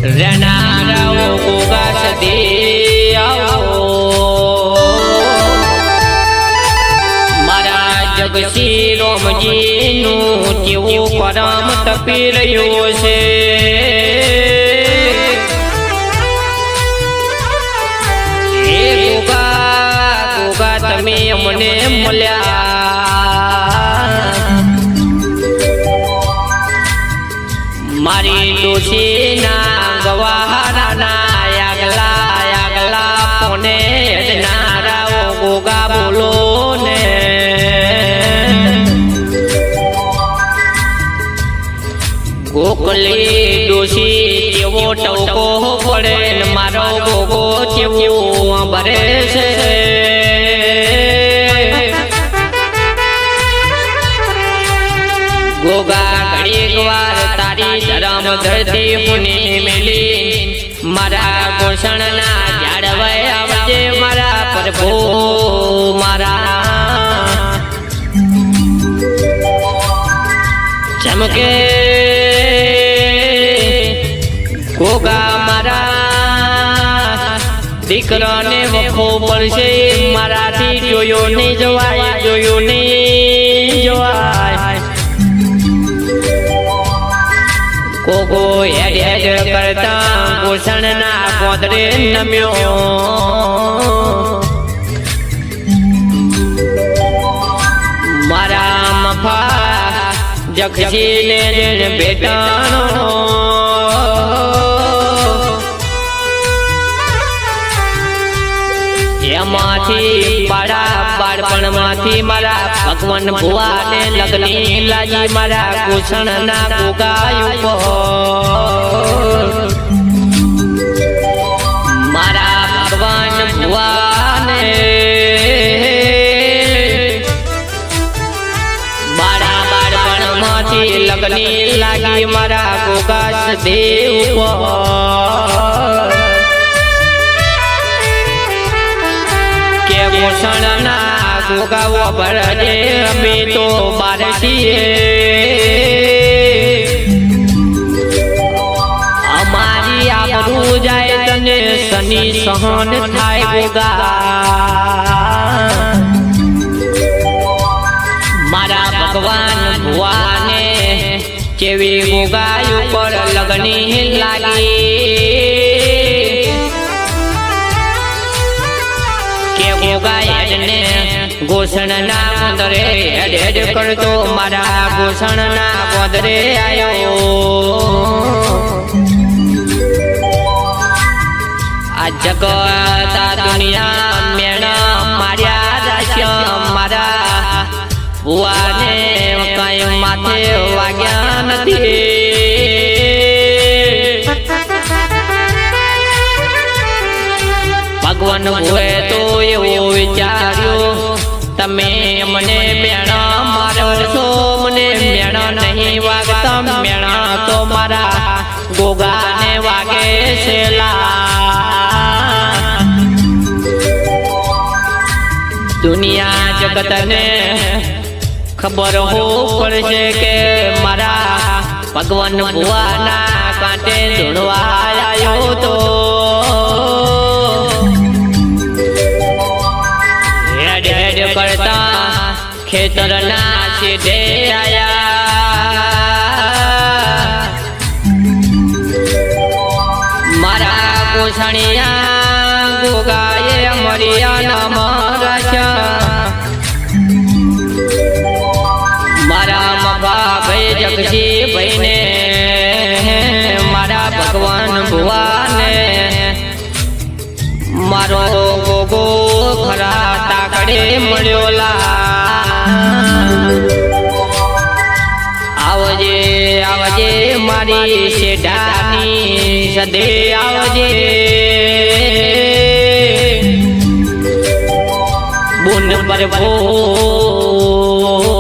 રહેનારાઓ ગોગા સદી આવો મારા જગસી રોમજીનું કેવું કરમ તપી રહ્યું છે હે ગોગા તમે અમને મળ્યા મારી ડોશીના ગવાહાના આગલા પોને હેડનારાઓ ગોગા બોલો ને ગોકલી ડોશી કેવો ટવકો પડે ને મારો ગોગો કેવો ભરે છે ગોગા ઘડીક વાર તારી ધરમ ધરતી પુની મેલી મારા ગોષણના ઝાડવાય આવજે મારા પ્રભુ મારા ચમકે ગોગા મારા દીકરાને વખો પડશે મારાથી જોયો નહીં જવાય જોયો નહીં જવાય કોકો હેડ હેડ કરતા ગોષણના ગોદરે નમ્યો મારા મફા જગજીને બેટાનો એમાંથી બાળપણમાંથી મારા ભગવાન ભુવાને લગ્ની લાગી મારા ગોષણના ગોગા મારા ભગવાન ભુવાને બાળપણમાંથી લગ્ની લાગી મારા ગોગા દેવ ગોષણના ગોગાઓ ભરજે અમે તો બાર છીએ અમારી આબરૂ જાય તને શનિ સહન થાય ગોગા મારા ભગવાન ભુવાને કેવી ગોગા ઉપર લગની લાગી ગોષણના ગોદરે હેડ હેડ કરતો મારા ગોષણના ગોદરે આયો આ જગત આ દુનિયા મેણા માર્યા રાશ્ય મારા ભુવાને કઈ માથે વાગ્યા નથી ભગવાન ભુએ તો એવો વિચાર્યો તમે મને મેણા મારશો મને મેણા નહીં વાગતા મેણા તો મારા ગોગાને વાગે છેલા દુનિયા જગતને ખબર હો પડશે કે મારા ભગવાન ભુવાના કાંટે ધૂણવા આવ્યો તો કરતા ખેતરના સીધે આયા મારા ગોષણિયા ગોગાએ મરિયા નામ રાખ્યા મારા મફા ભાઈ જગજી ભાઈને મારા ભગવાન ભુવાને મારો ગોગો ખરા તાકડે મળ્યો આવજે આવજે મારી શેઠાની સદે આવજે બુન પર ભો